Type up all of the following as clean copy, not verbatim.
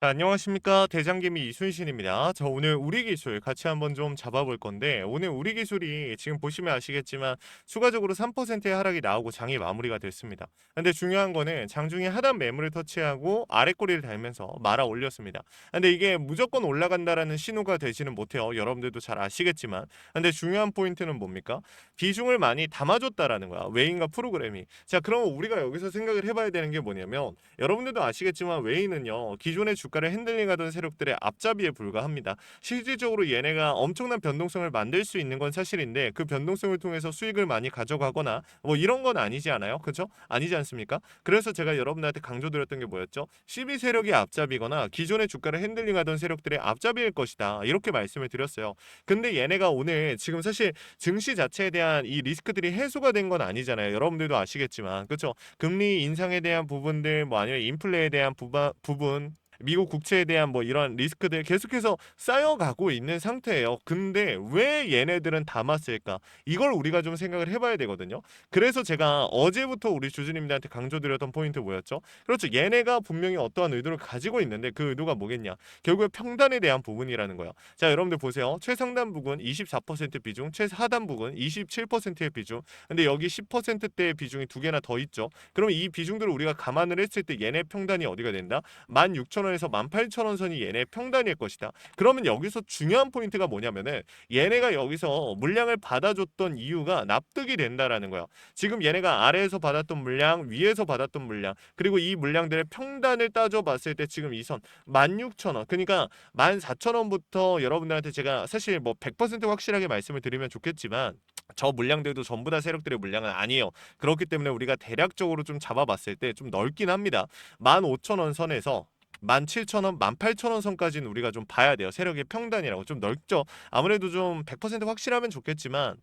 안녕하십니까. 대장개미 이순신입니다. 저 오늘 우리 기술 같이 한번 좀 잡아볼 건데, 오늘 우리 기술이 지금 보시면 아시겠지만 추가적으로 3%의 하락이 나오고 장이 마무리가 됐습니다. 근데 중요한 거는 장중에 하단 매물을 터치하고 아래 꼬리를 달면서 말아 올렸습니다. 근데 이게 무조건 올라간다라는 신호가 되지는 못해요. 여러분들도 잘 아시겠지만. 근데 중요한 포인트는 뭡니까? 비중을 많이 담아줬다라는 거야. 웨인과 프로그램이. 자, 그럼 우리가 여기서 생각을 해봐야 되는 게 뭐냐면, 여러분들도 아시겠지만 웨이는요, 기존의 주가를 핸들링하던 세력들의 앞잡이에 불과합니다. 실질적으로 얘네가 엄청난 변동성을 만들 수 있는 건 사실인데, 그 변동성을 통해서 수익을 많이 가져가거나 뭐 이런 건 아니지 않아요? 그렇죠? 아니지 않습니까? 그래서 제가 여러분들한테 강조드렸던 게 뭐였죠? 12 세력이 앞잡이거나 기존의 주가를 핸들링하던 세력들의 앞잡이일 것이다, 이렇게 말씀을 드렸어요. 근데 얘네가 오늘 지금 사실 증시 자체에 대한 이 리스크들이 해소가 된 건 아니잖아요. 여러분들도 아시겠지만, 그렇죠? 금리 인상에 대한 부분들, 뭐 아니면 인플레에 대한 부분, 미국 국채에 대한 뭐 이런 리스크들 계속해서 쌓여가고 있는 상태예요. 근데 왜 얘네들은 담았을까? 이걸 우리가 좀 생각을 해봐야 되거든요. 그래서 제가 어제부터 우리 주주님들한테 강조드렸던 포인트 뭐였죠? 그렇죠. 얘네가 분명히 어떠한 의도를 가지고 있는데, 그 의도가 뭐겠냐? 결국에 평단에 대한 부분이라는 거예요. 자, 여러분들 보세요. 최상단 부근 24% 비중, 최하단 부근 27%의 비중. 근데 여기 10%대의 비중이 두 개나 더 있죠. 그럼 이 비중들을 우리가 감안을 했을 때 얘네 평단이 어디가 된다? 16,000원에서 18,000원 선이 얘네 평단일 것이다. 그러면 여기서 중요한 포인트가 뭐냐면은, 얘네가 여기서 물량을 받아줬던 이유가 납득이 된다라는 거야. 지금 얘네가 아래에서 받았던 물량, 위에서 받았던 물량, 그리고 이 물량들의 평단을 따져봤을 때 지금 이 선 16,000원, 그러니까 14,000원부터 여러분들한테 제가 사실 뭐 100% 확실하게 말씀을 드리면 좋겠지만, 저 물량들도 전부 다 세력들의 물량은 아니에요. 그렇기 때문에 우리가 대략적으로 좀 잡아봤을 때 좀 넓긴 합니다. 15,000원 선에서 17,000원, 18,000원 선까지는 우리가 좀 봐야 돼요. 세력의 평단이라고 좀 넓죠. 아무래도 좀 100% 확실하면 좋겠지만,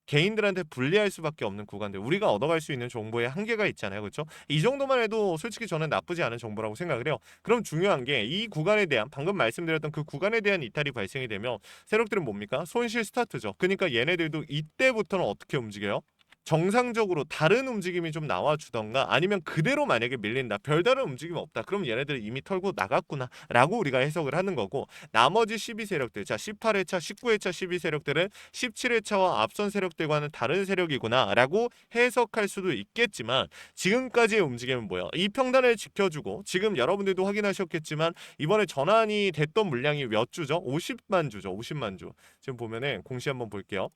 개인들한테 불리할 수밖에 없는 구간들, 우리가 얻어갈 수 있는 정보에 한계가 있잖아요. 그렇죠? 이 정도만 해도 솔직히 저는 나쁘지 않은 정보라고 생각을 해요. 그럼 중요한 게, 이 구간에 대한, 방금 말씀드렸던 그 구간에 대한 이탈이 발생이 되면 세력들은 뭡니까? 손실 스타트죠. 그러니까 얘네들도 이때부터는 어떻게 움직여요? 정상적으로 다른 움직임이 좀 나와주던가, 아니면 그대로 만약에 밀린다, 별다른 움직임 없다, 그럼 얘네들은 이미 털고 나갔구나 라고 우리가 해석을 하는 거고, 나머지 12세력들, 자 18회차 19회차 12세력들은 17회차와 앞선 세력들과는 다른 세력이구나 라고 해석할 수도 있겠지만, 지금까지의 움직임은 뭐야? 이 평단을 지켜주고, 지금 여러분들도 확인하셨겠지만 이번에 전환이 됐던 물량이 몇 주죠? 50만 주죠. 50만 주. 지금 보면은 공시 한번 볼게요.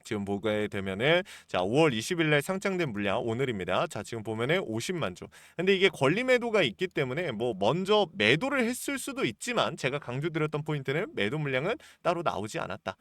지금 보게 되면은, 자 5월 20일 날 상장된 물량 오늘입니다. 자 지금 보면은 50만 주. 근데 이게 권리 매도가 있기 때문에 뭐 먼저 매도를 했을 수도 있지만, 제가 강조드렸던 포인트는 매도 물량은 따로 나오지 않았다.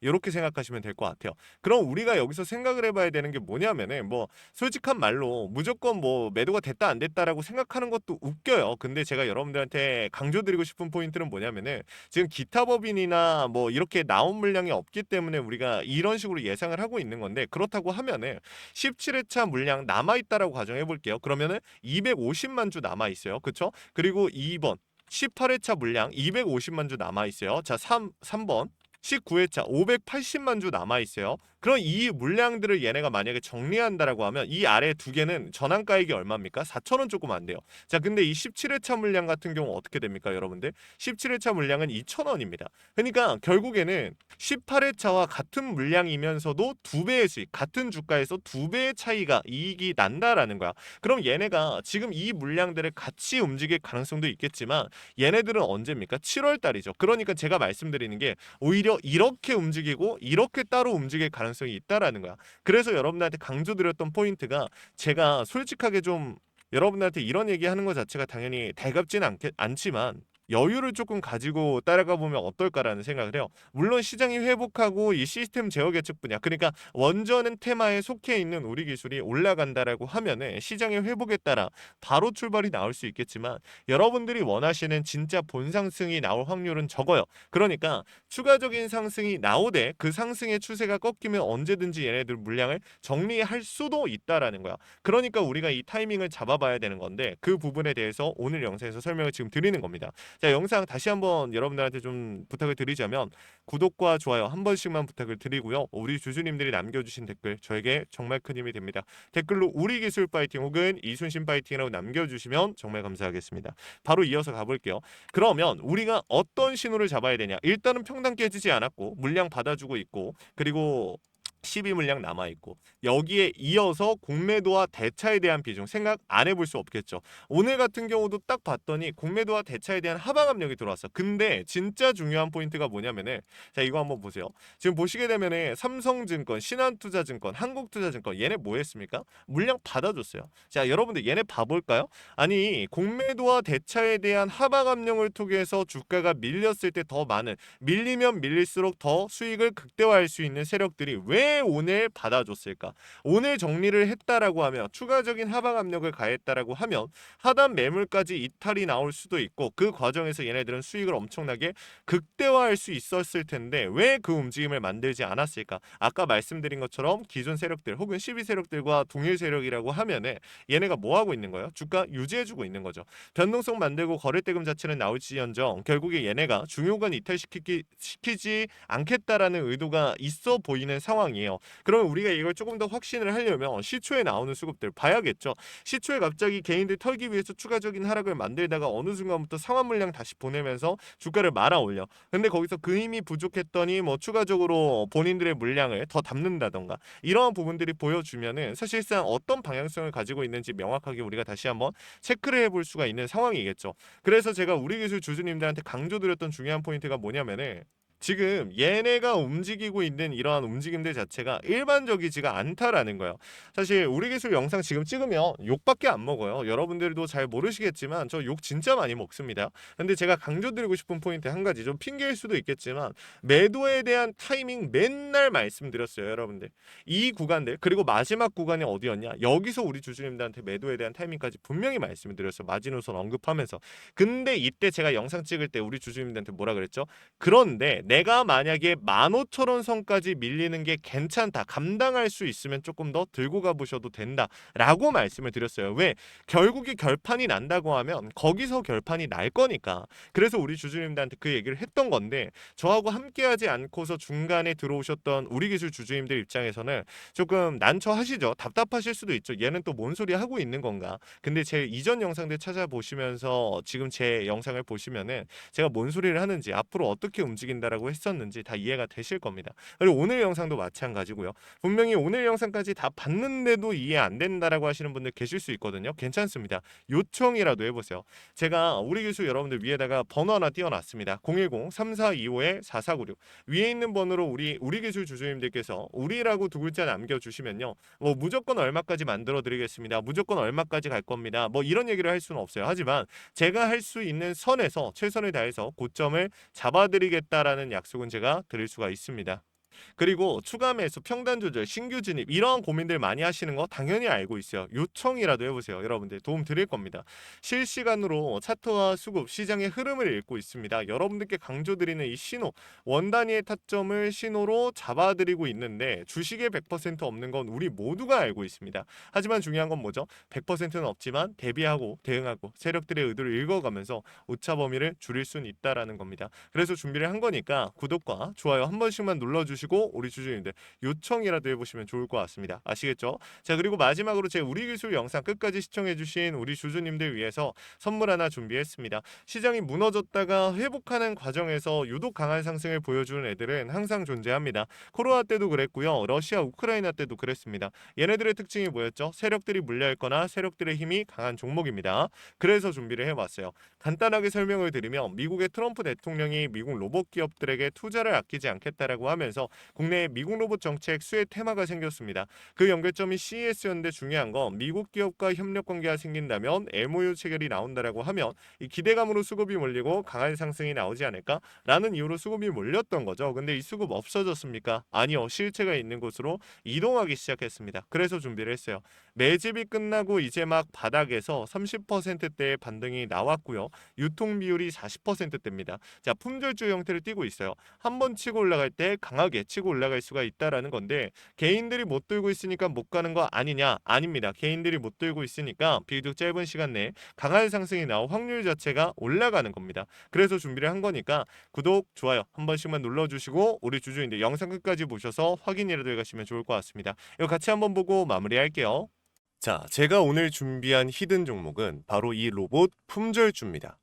이렇게 생각하시면 될 것 같아요. 그럼 우리가 여기서 생각을 해봐야 되는 게 뭐냐면은, 뭐 솔직한 말로 무조건 뭐 매도가 됐다 안 됐다라고 생각하는 것도 웃겨요. 근데 제가 여러분들한테 강조드리고 싶은 포인트는 뭐냐면은, 지금 기타 법인이나 뭐 이렇게 나온 물량이 없기 때문에 우리가 이런 식으로 예상을 하고 있는 건데, 그렇다고 하면은 17회차 물량 남아 있다라고 가정해 볼게요. 그러면은 250만 주 남아 있어요. 그렇죠? 그리고 2번 18회차 물량 250만 주 남아 있어요. 자, 3번 19회차 580만 주 남아 있어요. 그럼 이 물량들을 얘네가 만약에 정리한다라고 하면, 이 아래 두 개는 전환가액이 얼마입니까? 4,000원 조금 안 돼요. 자, 근데 이 17회차 물량 같은 경우 어떻게 됩니까, 여러분들? 17회차 물량은 2,000원입니다. 그러니까 결국에는 18회차와 같은 물량이면서도 두 배의 수익, 같은 주가에서 두 배의 차이가, 이익이 난다라는 거야. 그럼 얘네가 지금 이 물량들을 같이 움직일 가능성도 있겠지만, 얘네들은 언제입니까? 7월 달이죠. 그러니까 제가 말씀드리는 게, 오히려 이렇게 움직이고 이렇게 따로 움직일 가능성이 있다라는 거야. 그래서 여러분들한테 강조드렸던 포인트가, 제가 솔직하게 좀 여러분들한테 이런 얘기하는 것 자체가 당연히 달갑지는 않지만, 여유를 조금 가지고 따라가 보면 어떨까라는 생각을 해요. 물론 시장이 회복하고 이 시스템 제어 계측 분야, 그러니까 원전은 테마에 속해 있는 우리 기술이 올라간다라고 하면은 시장의 회복에 따라 바로 출발이 나올 수 있겠지만, 여러분들이 원하시는 진짜 본상승이 나올 확률은 적어요. 그러니까 추가적인 상승이 나오되 그 상승의 추세가 꺾이면 언제든지 얘네들 물량을 정리할 수도 있다라는 거야. 그러니까 우리가 이 타이밍을 잡아봐야 되는 건데, 그 부분에 대해서 오늘 영상에서 설명을 지금 드리는 겁니다. 자, 영상 다시 한번 여러분들한테 좀 부탁을 드리자면 구독과 좋아요 한 번씩만 부탁을 드리고요. 우리 주주님들이 남겨주신 댓글 저에게 정말 큰 힘이 됩니다. 댓글로 우리 기술 파이팅 혹은 이순신 파이팅이라고 남겨주시면 정말 감사하겠습니다. 바로 이어서 가볼게요. 그러면 우리가 어떤 신호를 잡아야 되냐? 일단은 평단 깨지지 않았고 물량 받아주고 있고 그리고 12 물량 남아있고 여기에 이어서 공매도와 대차에 대한 비중 생각 안 해볼 수 없겠죠. 오늘 같은 경우도 딱 봤더니 공매도와 대차에 대한 하방 압력이 들어왔어. 근데 진짜 중요한 포인트가 뭐냐면은 자 이거 한번 보세요. 지금 보시게 되면은 삼성증권, 신한투자증권, 한국투자증권 얘네 뭐 했습니까? 물량 받아줬어요. 자 여러분들 얘네 봐볼까요? 아니 공매도와 대차에 대한 하방 압력을 통해서 주가가 밀렸을 때 더 많은 밀리면 밀릴수록 더 수익을 극대화할 수 있는 세력들이 왜 오늘 받아줬을까? 오늘 정리를 했다라고 하면 추가적인 하방 압력을 가했다라고 하면 하단 매물까지 이탈이 나올 수도 있고 그 과정에서 얘네들은 수익을 엄청나게 극대화할 수 있었을 텐데 왜 그 움직임을 만들지 않았을까? 아까 말씀드린 것처럼 기존 세력들 혹은 12 세력들과 동일 세력이라고 하면은 얘네가 뭐 하고 있는 거예요? 주가 유지해주고 있는 거죠. 변동성 만들고 거래대금 자체는 나올지언정 결국에 얘네가 중요관 이탈시키지 않겠다라는 의도가 있어 보이는 상황이에요. 그러면 우리가 이걸 조금 더 확신을 하려면 시초에 나오는 수급들 봐야겠죠. 시초에 갑자기 개인들 털기 위해서 추가적인 하락을 만들다가 어느 순간부터 상환 물량 다시 보내면서 주가를 말아 올려. 근데 거기서 그 힘이 부족했더니 뭐 추가적으로 본인들의 물량을 더 담는다던가 이러한 부분들이 보여주면은 사실상 어떤 방향성을 가지고 있는지 명확하게 우리가 다시 한번 체크를 해볼 수가 있는 상황이겠죠. 그래서 제가 우리 기술 주주님들한테 강조드렸던 중요한 포인트가 뭐냐면은 지금 얘네가 움직이고 있는 이러한 움직임들 자체가 일반적이지가 않다라는 거예요. 사실 우리 기술 영상 지금 찍으면 욕밖에 안 먹어요. 여러분들도 잘 모르시겠지만 저 욕 진짜 많이 먹습니다. 근데 제가 강조드리고 싶은 포인트 한 가지 좀 핑계일 수도 있겠지만 매도에 대한 타이밍 맨날 말씀드렸어요, 여러분들. 이 구간들 그리고 마지막 구간이 어디였냐? 여기서 우리 주주님들한테 매도에 대한 타이밍까지 분명히 말씀을 드렸어요. 마지노선 언급하면서. 근데 이때 제가 영상 찍을 때 우리 주주님들한테 뭐라 그랬죠? 그런데 내가 만약에 15,000원 선까지 밀리는 게 괜찮다. 감당할 수 있으면 조금 더 들고 가보셔도 된다라고 말씀을 드렸어요. 왜? 결국에 결판이 난다고 하면 거기서 결판이 날 거니까. 그래서 우리 주주님들한테 그 얘기를 했던 건데 저하고 함께하지 않고서 중간에 들어오셨던 우리 기술 주주님들 입장에서는 조금 난처하시죠. 답답하실 수도 있죠. 얘는 또 뭔 소리 하고 있는 건가? 근데 제 이전 영상들 찾아보시면서 지금 제 영상을 보시면은 제가 뭔 소리를 하는지 앞으로 어떻게 움직인다라고 했었는지 다 이해가 되실 겁니다. 그리고 오늘 영상도 마찬가지고요. 분명히 오늘 영상까지 다 봤는데도 이해 안 된다라고 하시는 분들 계실 수 있거든요. 괜찮습니다. 요청이라도 해보세요. 제가 우리 기술 여러분들 위에다가 번호 하나 띄워놨습니다. 010-3425-4496 위에 있는 번호로 우리 기술 주주님들께서 우리라고 두 글자 남겨주시면요. 뭐 무조건 얼마까지 만들어 드리겠습니다. 무조건 얼마까지 갈 겁니다. 뭐 이런 얘기를 할 수는 없어요. 하지만 제가 할 수 있는 선에서 최선을 다해서 고점을 잡아드리겠다라는 약속은 제가 드릴 수가 있습니다. 그리고 추가 매수, 평단 조절, 신규 진입 이런 고민들 많이 하시는 거 당연히 알고 있어요. 요청이라도 해보세요. 여러분들 도움 드릴 겁니다. 실시간으로 차트와 수급, 시장의 흐름을 읽고 있습니다. 여러분들께 강조드리는 이 신호, 원 단위의 타점을 신호로 잡아드리고 있는데 주식에 100% 없는 건 우리 모두가 알고 있습니다. 하지만 중요한 건 뭐죠? 100%는 없지만 대비하고 대응하고 세력들의 의도를 읽어가면서 오차 범위를 줄일 수는 있다라는 겁니다. 그래서 준비를 한 거니까 구독과 좋아요 한 번씩만 눌러주시고 우리 주주님들 요청이라도 해보시면 좋을 것 같습니다. 아시겠죠? 자 그리고 마지막으로 제 우리 기술 영상 끝까지 시청해주신 우리 주주님들 위해서 선물 하나 준비했습니다. 시장이 무너졌다가 회복하는 과정에서 유독 강한 상승을 보여주는 애들은 항상 존재합니다. 코로나 때도 그랬고요. 러시아 우크라이나 때도 그랬습니다. 얘네들의 특징이 뭐였죠? 세력들이 물려있거나 세력들의 힘이 강한 종목입니다. 그래서 준비를 해봤어요. 간단하게 설명을 드리면 미국의 트럼프 대통령이 미국 로봇 기업들에게 투자를 아끼지 않겠다라고 하면서 국내에 미국 로봇 정책 수혜 테마가 생겼습니다. 그 연결점이 CES였는데 중요한 건 미국 기업과 협력 관계가 생긴다면 MOU 체결이 나온다라고 하면 이 기대감으로 수급이 몰리고 강한 상승이 나오지 않을까라는 이유로 수급이 몰렸던 거죠. 근데 이 수급 없어졌습니까? 아니요. 실체가 있는 곳으로 이동하기 시작했습니다. 그래서 준비를 했어요. 매집이 끝나고 이제 막 바닥에서 30%대의 반등이 나왔고요. 유통 비율이 40%대입니다. 자, 품절주 형태를 띠고 있어요. 한 번 치고 올라갈 때 강하게 빠르게 치고 올라갈 수가 있다라는 건데 개인들이 못 들고 있으니까 못 가는 거 아니냐? 아닙니다. 개인들이 못 들고 있으니까 비교적 짧은 시간 내에 강한 상승이 나올 확률 자체가 올라가는 겁니다. 그래서 준비를 한 거니까 구독, 좋아요 한 번씩만 눌러주시고 우리 주주인들 영상 끝까지 보셔서 확인이라도 해가시면 좋을 것 같습니다. 이거 같이 한번 보고 마무리할게요. 자, 제가 오늘 준비한 히든 종목은 바로 이 로봇 품절주입니다.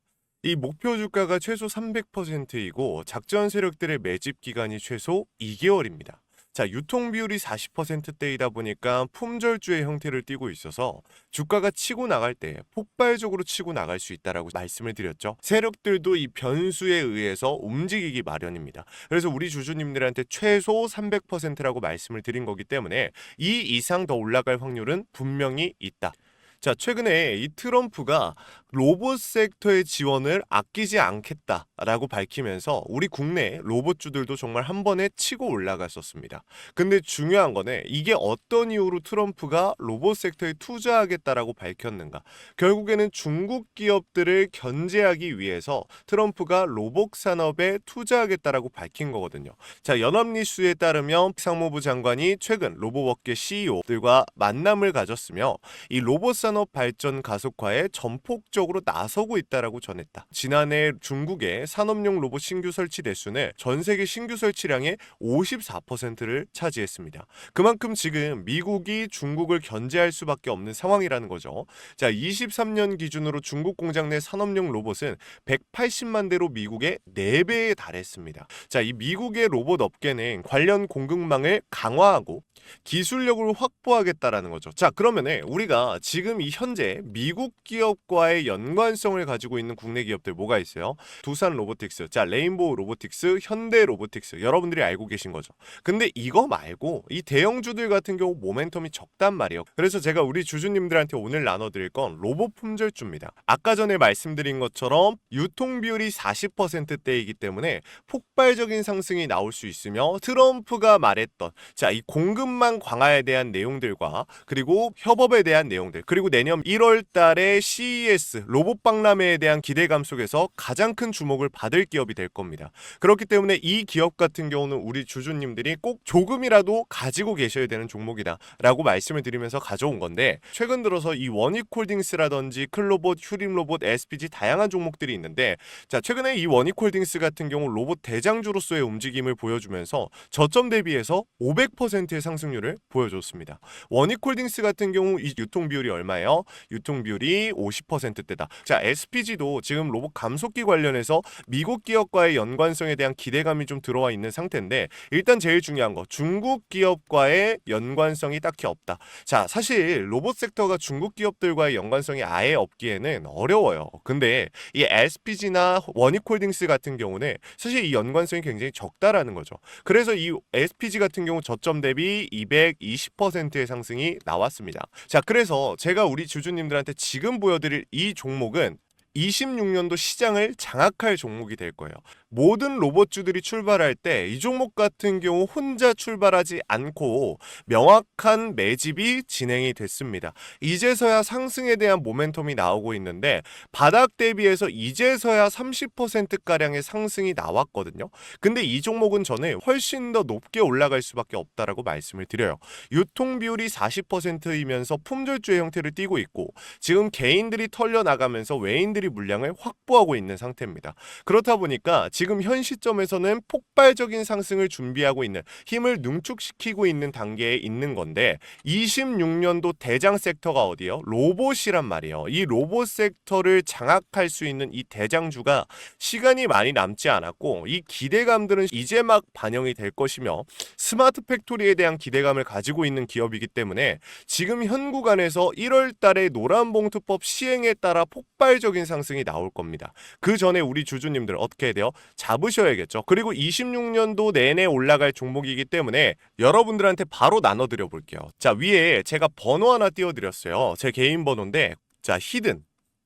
이 목표 주가가 최소 300%이고 작전 세력들의 매집 기간이 최소 2개월입니다. 자, 유통 비율이 40%대이다 보니까 품절주의 형태를 띠고 있어서 주가가 치고 나갈 때 폭발적으로 치고 나갈 수 있다라고 말씀을 드렸죠. 세력들도 이 변수에 의해서 움직이기 마련입니다. 그래서 우리 주주님들한테 최소 300%라고 말씀을 드린 거기 때문에 이 이상 더 올라갈 확률은 분명히 있다. 자, 최근에 이 트럼프가 로봇 섹터의 지원을 아끼지 않겠다라고 밝히면서 우리 국내 로봇주들도 정말 한 번에 치고 올라갔었습니다. 근데 중요한 거는 이게 어떤 이유로 트럼프가 로봇 섹터에 투자하겠다라고 밝혔는가? 결국에는 중국 기업들을 견제하기 위해서 트럼프가 로봇 산업에 투자하겠다라고 밝힌 거거든요. 자, 연합뉴스에 따르면 상무부 장관이 최근 로봇업계 CEO들과 만남을 가졌으며 이 로봇 산업 발전 가속화에 전폭적으로 나서고 있다라고 전했다. 지난해 중국의 산업용 로봇 신규 설치 대수는 전 세계 신규 설치량의 54%를 차지했습니다. 그만큼 지금 미국이 중국을 견제할 수밖에 없는 상황이라는 거죠. 자, 23년 기준으로 중국 공장 내 산업용 로봇은 180만 대로 미국의 4배에 달했습니다. 자, 이 미국의 로봇 업계는 관련 공급망을 강화하고 기술력을 확보하겠다라는 거죠. 자, 그러면은 우리가 지금 이 현재 미국 기업과의 연관성을 가지고 있는 국내 기업들 뭐가 있어요? 두산 로보틱스, 자, 레인보우 로보틱스, 현대 로보틱스, 여러분들이 알고 계신 거죠. 근데 이거 말고 이 대형주들 같은 경우 모멘텀이 적단 말이에요. 그래서 제가 우리 주주님들한테 오늘 나눠드릴 건 로봇 품절주입니다. 아까 전에 말씀드린 것처럼 유통 비율이 40%대이기 때문에 폭발적인 상승이 나올 수 있으며 트럼프가 말했던 자, 이 공급망 강화에 대한 내용들과 그리고 협업에 대한 내용들 그리고 내년 1월 달에 CES 로봇 박람회에 대한 기대감 속에서 가장 큰 주목을 받을 기업이 될 겁니다. 그렇기 때문에 이 기업 같은 경우는 우리 주주님들이 꼭 조금이라도 가지고 계셔야 되는 종목이다 라고 말씀을 드리면서 가져온 건데 최근 들어서 이 원익홀딩스라든지 클로봇, 휴림로봇, SPG 다양한 종목들이 있는데 자, 최근에 이 원익홀딩스 같은 경우 로봇 대장주로서의 움직임을 보여주면서 저점 대비해서 500%의 상승률을 보여줬습니다. 원익홀딩스 같은 경우 이 유통 비율이 얼마예요? 유통 비율이 50%대다. 자, SPG도 지금 로봇 감속기 관련해서 미국 기업과의 연관성에 대한 기대감이 좀 들어와 있는 상태인데 일단 제일 중요한 거 중국 기업과의 연관성이 딱히 없다. 자, 사실 로봇 섹터가 중국 기업들과의 연관성이 아예 없기에는 어려워요. 근데 이 SPG나 원익홀딩스 같은 경우는 사실 이 연관성이 굉장히 적다라는 거죠. 그래서 이 SPG 같은 경우 저점 대비 220%의 상승이 나왔습니다. 자, 그래서 제가 우리 주주님들한테 지금 보여드릴 이 종목은 26년도 시장을 장악할 종목이 될 거예요. 모든 로봇주들이 출발할 때 이 종목 같은 경우 혼자 출발하지 않고 명확한 매집이 진행이 됐습니다. 이제서야 상승에 대한 모멘텀이 나오고 있는데 바닥 대비해서 이제서야 30%가량의 상승이 나왔거든요. 근데 이 종목은 저는 훨씬 더 높게 올라갈 수밖에 없다라고 말씀을 드려요. 유통 비율이 40%이면서 품절주의 형태를 띠고 있고 지금 개인들이 털려나가면서 외인들이 물량을 확보하고 있는 상태입니다. 그렇다 보니까 지금 현 시점에서는 폭발적인 상승을 준비하고 있는 힘을 능축시키고 있는 단계에 있는 건데 26년도 대장 섹터가 어디예요? 로봇이란 말이에요. 이 로봇 섹터를 장악할 수 있는 이 대장주가 시간이 많이 남지 않았고 이 기대감들은 이제 막 반영이 될 것이며 스마트 팩토리에 대한 기대감을 가지고 있는 기업이기 때문에 지금 현 구간에서 1월 달에 노란봉투법 시행에 따라 폭발적인 상승이 나올 겁니다. 그 전에 우리 주주님들 어떻게 해야 돼요? 잡으셔야겠죠. 그리고 26년도 내내 올라갈 종목이기 때문에 여러분들한테 바로 나눠드려 볼게요. 자, 위에 제가 번호 하나 띄워드렸어요. 제 개인 번호인데 자,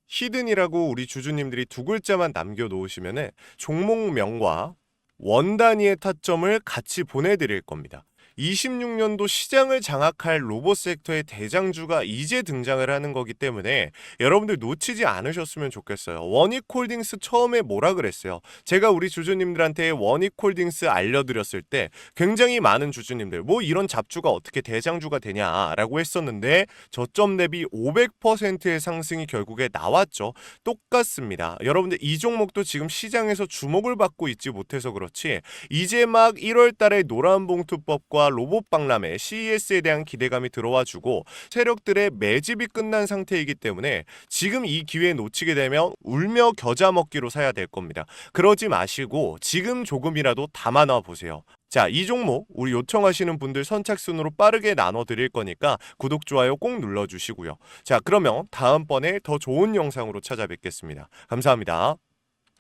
히든이라고 우리 주주님들이 두 글자만 남겨놓으시면은 종목명과 원 단위의 타점을 같이 보내드릴 겁니다. 26년도 시장을 장악할 로봇 섹터의 대장주가 이제 등장을 하는 거기 때문에 여러분들 놓치지 않으셨으면 좋겠어요. 원익홀딩스 처음에 뭐라 그랬어요? 제가 우리 주주님들한테 원익홀딩스 알려드렸을 때 굉장히 많은 주주님들 뭐 이런 잡주가 어떻게 대장주가 되냐라고 했었는데 저점 대비 500%의 상승이 결국에 나왔죠. 똑같습니다. 여러분들 이 종목도 지금 시장에서 주목을 받고 있지 못해서 그렇지 이제 막 1월 달에 노란봉투법과 로봇박람회 CES에 대한 기대감이 들어와주고 세력들의 매집이 끝난 상태이기 때문에 지금 이 기회 놓치게 되면 울며 겨자 먹기로 사야 될 겁니다. 그러지 마시고 지금 조금이라도 담아놔 보세요. 자, 이 종목 우리 요청하시는 분들 선착순으로 빠르게 나눠 드릴 거니까 구독, 좋아요 꼭 눌러주시고요. 자, 그러면 다음번에 더 좋은 영상으로 찾아뵙겠습니다. 감사합니다.